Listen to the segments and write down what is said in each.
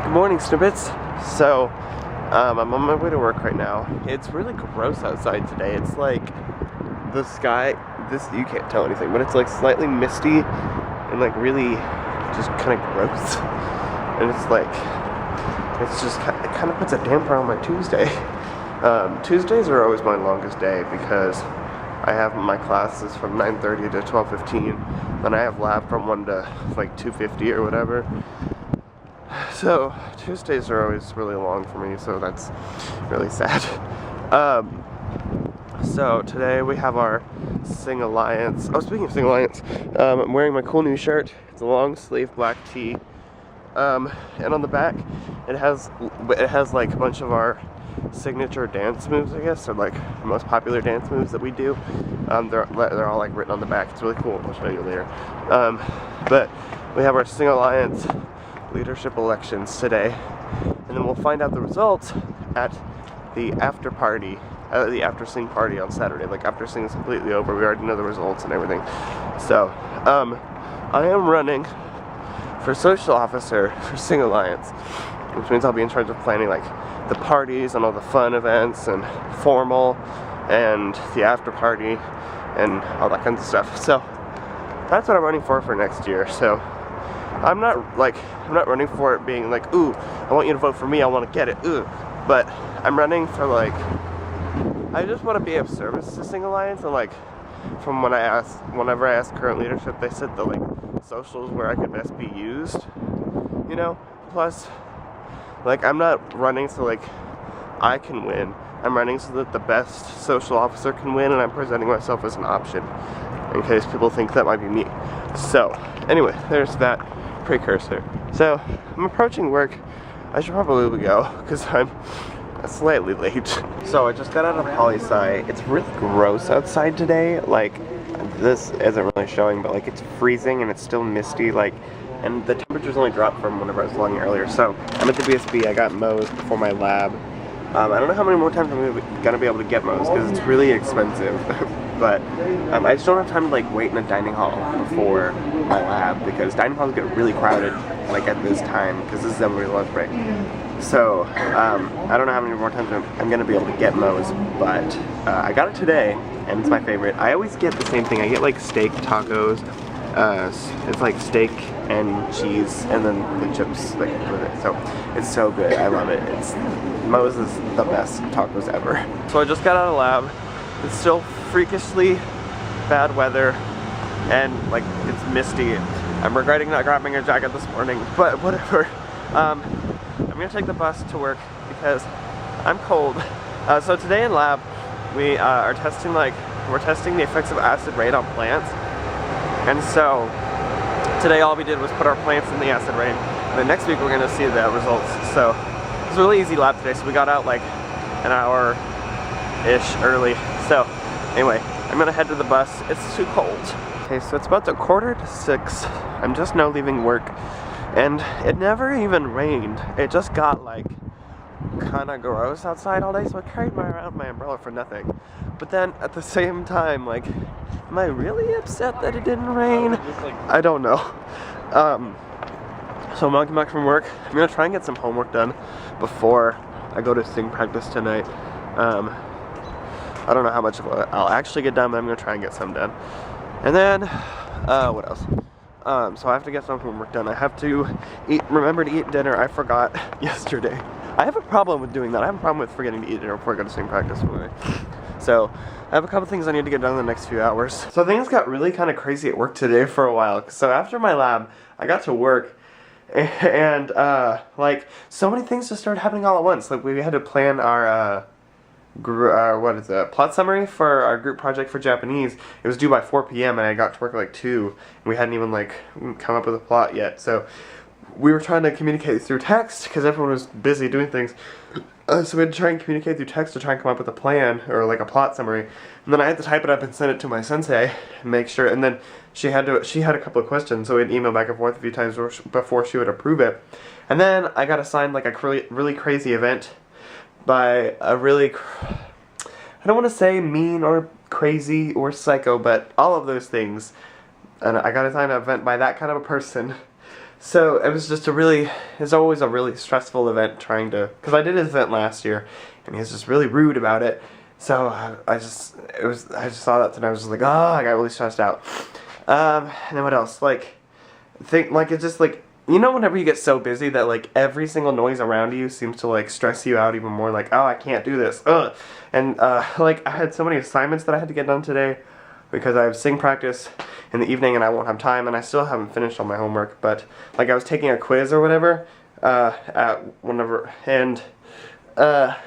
Good morning, Snippets. So, I'm on my way to work right now. It's really gross outside today. It's like the sky, you can't tell anything, but it's like slightly misty and like really just kind of gross. And it's like, it kind of puts a damper on my Tuesday. Tuesdays are always my longest day because I have my classes from 9:30 to 12:15. Then I have lab from 1 to like 2:50 or whatever. So Tuesdays are always really long for me, so that's really sad. So today we have our Sing Alliance. Oh, speaking of Sing Alliance, I'm wearing my cool new shirt. It's a long sleeve black tee, and on the back it has like a bunch of our signature dance moves, I guess, or like the most popular dance moves that we do. They're all like written on the back. It's really cool. I'll show you later. But we have our Sing Alliance leadership elections today, and then we'll find out the results at the after party, the after Sing party on Saturday. Like after Sing is completely over, we already know the results and everything. So I am running for social officer for Sing Alliance, which means I'll be in charge of planning like the parties and all the fun events and formal and the after party and all that kinds of stuff. So that's what I'm running for next year. So I'm not running for it being like, ooh, I want you to vote for me, I want to get it, ooh. But I'm running for like, I just want to be of service to Sing Alliance, and like, from whenever I asked current leadership, they said that like, social is where I could best be used, you know? Plus, like, I'm not running so like, I can win. I'm running so that the best social officer can win, and I'm presenting myself as an option, in case people think that might be me. So, anyway, there's that precursor. So, I'm approaching work. I should probably go, because I'm slightly late. So, I just got out of poli-sci. It's really gross outside today. Like, this isn't really showing, but like, it's freezing and it's still misty, like, and the temperature's only dropped from whenever I was logging earlier. So, I'm at the BSB. I got Moe's before my lab. I don't know how many more times I'm gonna be able to get Moe's, because it's really expensive. But I just don't have time to like wait in a dining hall before my lab, because dining halls get really crowded like at this time, because this is everybody's lunch break. So I don't know how many more times I'm gonna be able to get Moe's, but I got it today, and it's my favorite. I always get the same thing. I get like steak tacos. It's like steak and cheese, and then the chips like with it. So it's so good. I love it. Moe's is the best tacos ever. So I just got out of lab. It's still freakishly bad weather, and like it's misty. I'm regretting not grabbing a jacket this morning, but whatever. I'm gonna take the bus to work because I'm cold. So today in lab, we are testing we're testing the effects of acid rain on plants. And so today all we did was put our plants in the acid rain, and then next week we're gonna see the results. So it was a really easy lab today, so we got out like an hour-ish early. So anyway, I'm gonna head to the bus. It's too cold. Okay, so it's about 5:45. I'm just now leaving work, and it never even rained. It just got like kind of gross outside all day, so I carried around my umbrella for nothing. But then at the same time, like, am I really upset that it didn't rain? I don't know. So I'm walking back from work. I'm gonna try and get some homework done before I go to sing practice tonight. I don't know how much of it I'll actually get done, but I'm gonna try and get some done. And then, what else? So I have to get some homework done. I have to remember to eat dinner. I forgot yesterday. I have a problem with doing that. I have a problem with forgetting to eat dinner before I go to sing practice anyway. So I have a couple things I need to get done in the next few hours. So things got really kind of crazy at work today for a while. So after my lab, I got to work, and like so many things just started happening all at once. Like we had to plan our plot summary for our group project for Japanese. It was due by 4 p.m. and I got to work at like 2, and we hadn't even like come up with a plot yet. So we were trying to communicate through text because everyone was busy doing things. So we had to try and communicate through text to try and come up with a plan or like a plot summary. And then I had to type it up and send it to my sensei and make sure. And then she had a couple of questions, so we'd email back and forth a few times before she would approve it. And then I got assigned like a really crazy event by a really, I don't want to say mean or crazy or psycho, but all of those things. And I got assigned an event by that kind of a person. So it was just it's always a really stressful event trying to, because I did his event last year, and he was just really rude about it. So I just saw that, and I was just like, oh, I got really stressed out. And then what else? Like, it's just like, you know, whenever you get so busy that like every single noise around you seems to like stress you out even more. Like, oh, I can't do this. Ugh. And like I had so many assignments that I had to get done today because I have sing practice in the evening and I won't have time, and I still haven't finished all my homework. But like I was taking a quiz or whatever and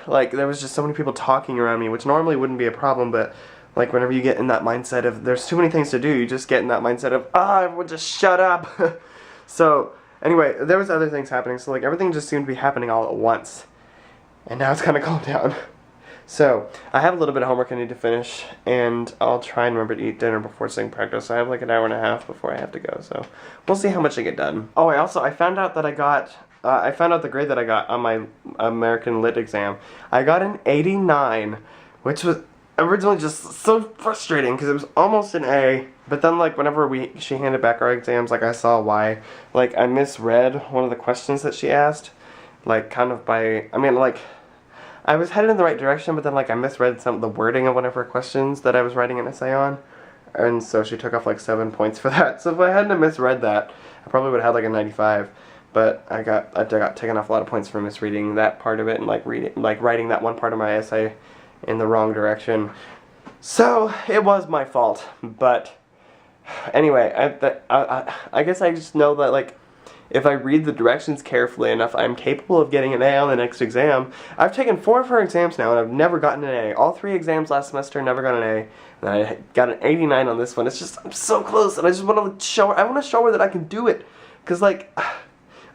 like there was just so many people talking around me, which normally wouldn't be a problem, but like whenever you get in that mindset of there's too many things to do, you just get in that mindset of everyone just shut up. So anyway, there was other things happening, so like everything just seemed to be happening all at once, and now it's kind of calmed down. So I have a little bit of homework I need to finish, and I'll try and remember to eat dinner before sing practice. I have like an hour and a half before I have to go, so we'll see how much I get done. Oh, I found out that I found out the grade that I got on my American Lit exam. I got an 89, which was originally just so frustrating because it was almost an A, but then like whenever she handed back our exams, like I saw why. Like I misread one of the questions that she asked, like kind of like I was headed in the right direction, but then like I misread some of the wording of one of her questions that I was writing an essay on, and so she took off like 7 points for that. So if I hadn't misread that, I probably would have had like a 95. But I got taken off a lot of points for misreading that part of it and like writing that one part of my essay in the wrong direction. So it was my fault. But anyway, I guess I just know that like if I read the directions carefully enough, I'm capable of getting an A on the next exam. I've taken 4 of her exams now, and I've never gotten an A. All 3 exams last semester, never got an A. And I got an 89 on this one. It's just, I'm so close, and I just want to show her that I can do it. Because, like,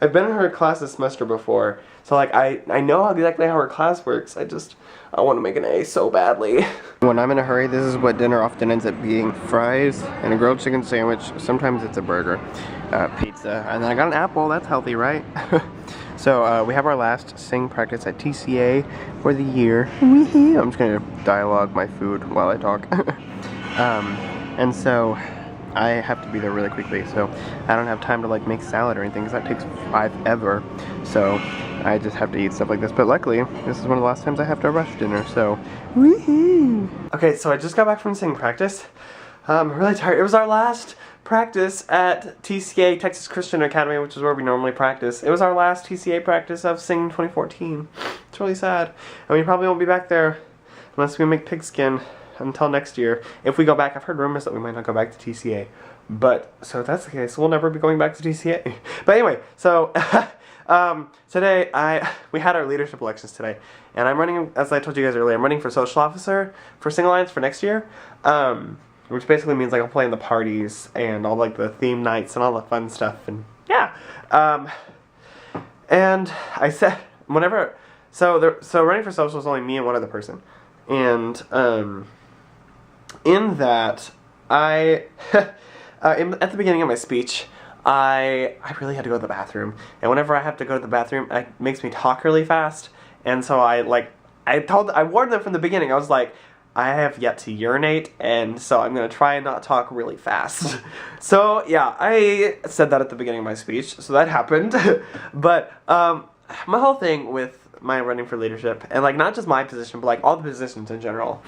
I've been in her class this semester before, so, like, I know exactly how her class works. I want to make an A so badly. When I'm in a hurry, this is what dinner often ends up being. Fries and a grilled chicken sandwich. Sometimes it's a burger. Pizza. And then I got an apple. That's healthy, right? So we have our last sing practice at TCA for the year. I'm just going to dialogue my food while I talk. And so I have to be there really quickly, so I don't have time to like make salad or anything because that takes forever. So I just have to eat stuff like this. But luckily, this is one of the last times I have to rush dinner, so woohoo! Okay, so I just got back from singing practice. I'm really tired. It was our last practice at TCA, Texas Christian Academy, which is where we normally practice. It was our last TCA practice of singing 2014. It's really sad. And we probably won't be back there unless we make pigskin until next year. If we go back, I've heard rumors that we might not go back to TCA. But, so if that's the case, we'll never be going back to TCA. But anyway, so, today, we had our leadership elections today. And I'm running, as I told you guys earlier, I'm running for social officer for Sing Alliance for next year. Which basically means like I'll play in the parties and all like the theme nights and all the fun stuff, and yeah. And I said, so running for social is only me and one other person. And, in that, at the beginning of my speech, I really had to go to the bathroom. And whenever I have to go to the bathroom, it makes me talk really fast. And so I warned them from the beginning. I was like, I have yet to urinate, and so I'm going to try and not talk really fast. So, yeah, I said that at the beginning of my speech, so that happened. But, my whole thing with my running for leadership, and, like, not just my position, but, like, all the positions in general,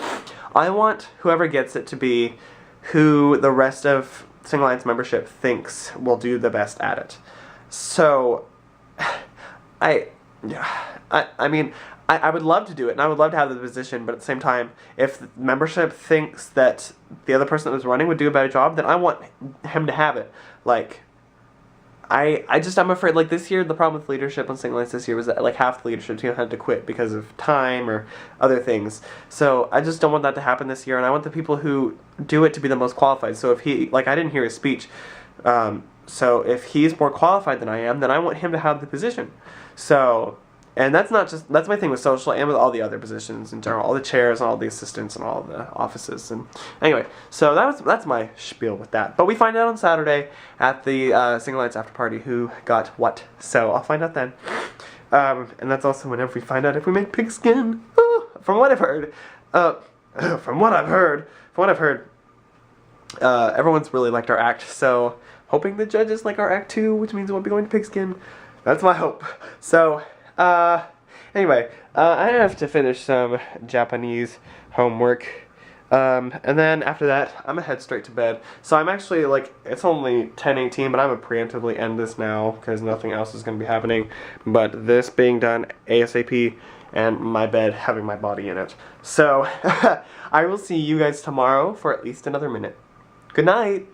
I want whoever gets it to be who the rest of Sing Alliance membership thinks will do the best at it. So, I mean, I would love to do it, and I would love to have the position, but at the same time, if the membership thinks that the other person that was running would do a better job, then I want him to have it. Like, I'm afraid, like, this year, the problem with leadership on Sing Alliance this year was that, like, half the leadership team had to quit because of time or other things. So, I just don't want that to happen this year, and I want the people who do it to be the most qualified. So if he, like, I didn't hear his speech, so if he's more qualified than I am, then I want him to have the position. So, and that's my thing with social and with all the other positions in general, all the chairs and all the assistants and all the offices. And anyway, so that's my spiel with that. But we find out on Saturday at the Sing Alliance after party who got what. So I'll find out then. And that's also whenever we find out if we make pigskin. From what I've heard, everyone's really liked our act. So hoping the judges like our Act 2, which means we'll be going to Pigskin. That's my hope. So, anyway, I have to finish some Japanese homework. And then after that, I'm gonna head straight to bed. So I'm actually, like, it's only 10:18, but I'm gonna preemptively end this now, because nothing else is gonna be happening. But this being done ASAP, and my bed having my body in it. So, I will see you guys tomorrow for at least another minute. Good night!